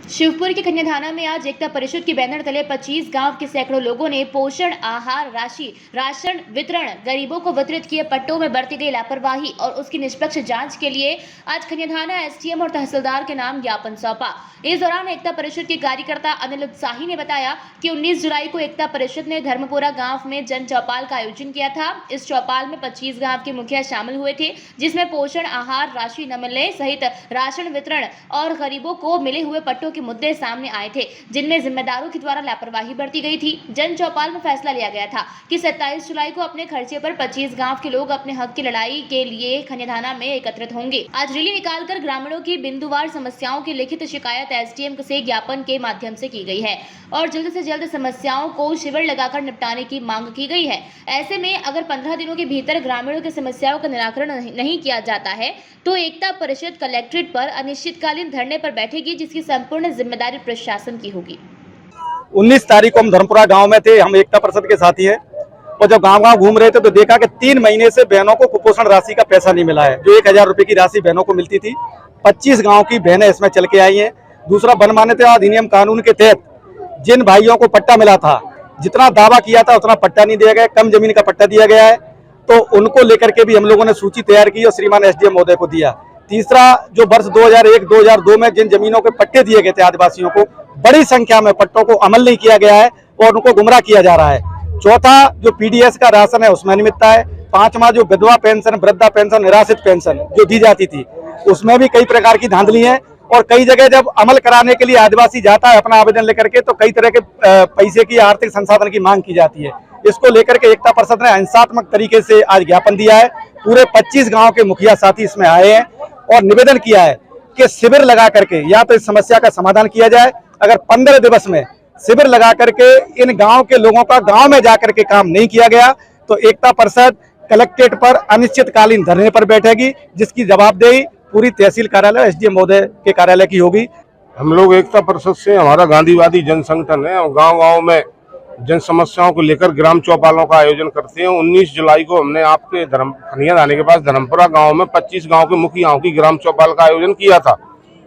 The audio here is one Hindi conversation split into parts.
शिवपुरी के कन्याधाना में आज एकता परिषद के बैनर तले 25 गांव के सैकड़ों लोगों ने पोषण आहार राशि राशन वितरण गरीबों को वितरित किए। पट्टों में बरती गई लापरवाही और उसकी निष्पक्ष जांच के लिए आज कन्याधाना एसडीएम और तहसीलदार के नाम ज्ञापन सौंपा। इस दौरान एकता परिषद के कार्यकर्ता अनिल उत्साही ने बताया कि 19 जुलाई को एकता परिषद ने धर्मपुरा गांव में जन चौपाल का आयोजन किया था। इस चौपाल में 25 गांव के मुखिया शामिल हुए थे, जिसमें पोषण आहार राशि न मिलने सहित राशन वितरण और गरीबों को मिले हुए पट्टों के मुद्दे सामने आए थे, जिनमें जिम्मेदारों के द्वारा लापरवाही बरती गई थी। जन चौपाल में फैसला लिया गया था कि 27 जुलाई को अपने खर्चे पर 25 गांव के लोग अपने हक की लड़ाई के लिए कन्याधाना में एकत्रित होंगे। आज रैली निकालकर ग्रामीणों की बिंदुवार समस्याओं की लिखित शिकायत एसडीएम से ज्ञापन के माध्यम से की गई है और जल्द से जल्द समस्याओं को शिविर लगाकर निपटाने की मांग की गई है। ऐसे में अगर 15 दिनों के भीतर ग्रामीणों की समस्याओं का निराकरण नहीं किया जाता है तो एकता परिषद कलेक्ट्रेट पर अनिश्चितकालीन धरने पर बैठेगी, जिसकी संपूर्ण जिम्मेदारी प्रशासन की होगी। 19 तारीख को हम धर्मपुरा गांव में थे। हम एकता परिषद के साथी हैं और जब गांव-गांव घूम रहे थे तो देखा कि 3 महीने से बहनों को कुपोषण राशि का पैसा नहीं मिला है। जो 1000 रुपए की राशि बहनों को मिलती थी, 25 गाँव की बहनें इसमें चल के आई हैं। दूसरा, वन मान्यता अधिनियम कानून के तहत जिन भाइयों को पट्टा मिला था, जितना दावा किया था उतना पट्टा नहीं दिया गया, कम जमीन का पट्टा दिया गया है, तो उनको लेकर के भी हम लोगों ने सूची तैयार की और श्रीमान एसडीएम महोदय को दिया। तीसरा, जो वर्ष 2001-2002 में जिन जमीनों के पट्टे दिए गए थे आदिवासियों को, बड़ी संख्या में पट्टों को अमल नहीं किया गया है और उनको गुमराह किया जा रहा है। चौथा, जो पीडीएस का राशन है उसमें अनियमितता है। पांचवा, जो विधवा पेंशन, वृद्धा पेंशन, निराश्रित पेंशन जो दी जाती थी उसमें भी कई प्रकार की धांधली है और कई जगह जब अमल कराने के लिए आदिवासी जाता है अपना आवेदन लेकर के तो कई तरह के पैसे की, आर्थिक संसाधन की मांग की जाती है। इसको लेकर के एकता परिषद ने हिंसात्मक तरीके से आज ज्ञापन दिया है। पूरे 25 गांव के मुखिया साथी इसमें आए हैं और निवेदन किया है कि शिविर लगा करके या तो इस समस्या का समाधान किया जाए। अगर 15 दिवस में शिविर लगा करके इन गांव के लोगों का गांव में जाकर के काम नहीं किया गया तो एकता परिषद कलेक्ट्रेट पर अनिश्चितकालीन धरने पर बैठेगी, जिसकी जवाबदेही पूरी तहसील कार्यालय एसडीएम महोदय के कार्यालय की होगी। हम लोग एकता परिषद से, हमारा गांधीवादी जन संगठन है और गांव-गांव में जन समस्याओं को लेकर ग्राम चौपालों का आयोजन करते हैं। 19 जुलाई को हमने आपके कन्याधाना के पास धर्मपुरा गांव में 25 गांव के मुखियाओं की ग्राम चौपाल का आयोजन किया था,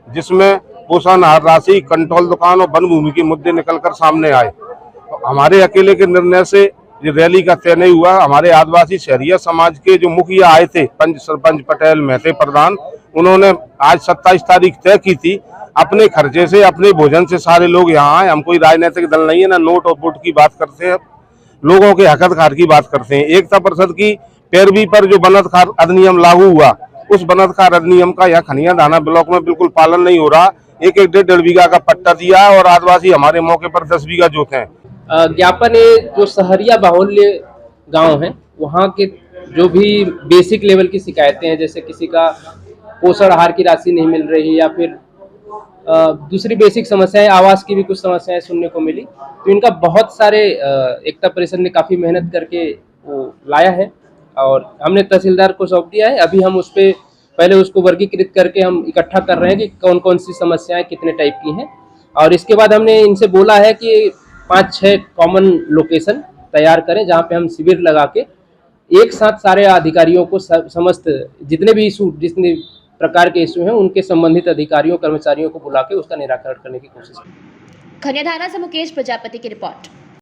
जिसमें पोषण आहार राशि, कंट्रोल दुकान और वन भूमि के मुद्दे निकलकर सामने आए। हमारे अकेले के निर्णय से ये रैली का तय नहीं हुआ। हमारे आदिवासी शहरिया समाज के जो मुखिया आए थे, पंच सरपंच पटेल महते प्रधान, उन्होंने आज 27 तारीख तय की थी। अपने खर्चे से, अपने भोजन से सारे लोग यहाँ आए। हम कोई राजनीतिक दल नहीं है, ना नोट और वोट की बात करते हैं, लोगों के हक अधिकार की बात करते हैं। एकता परिषद की पैरवी पर जो वन अधिकार अधिनियम लागू हुआ, उस वन अधिकार अधिनियम का यहाँ कन्याधाना ब्लॉक में बिल्कुल पालन नहीं हो रहा। एक 1.5 बीघा का पट्टा दिया और आदिवासी हमारे मौके पर 10 बीघा जोते हैं। ज्ञापन जो शहरिया बाहुल्य गांव है, वहाँ के जो भी बेसिक लेवल की शिकायतें हैं, जैसे किसी का पोषण आहार की राशि नहीं मिल रही या फिर दूसरी बेसिक समस्याएं, आवास की भी कुछ समस्याएं सुनने को मिली, तो इनका बहुत सारे एकता परिषद ने काफ़ी मेहनत करके वो लाया है और हमने तहसीलदार को सौंप दिया है। अभी हम उस पर पहले उसको वर्गीकृत करके हम इकट्ठा कर रहे हैं कि कौन कौन सी समस्याएं कितने टाइप की हैं, और इसके बाद हमने इनसे बोला है कि 5-6 कॉमन लोकेशन तैयार करें जहाँ पे हम शिविर लगा के एक साथ सारे अधिकारियों को समस्त जितने भी इशू, जितने प्रकार के इशू हैं, उनके संबंधित अधिकारियों कर्मचारियों को बुला के उसका निराकरण करने की कोशिश करें। कन्याधाना से मुकेश प्रजापति की रिपोर्ट।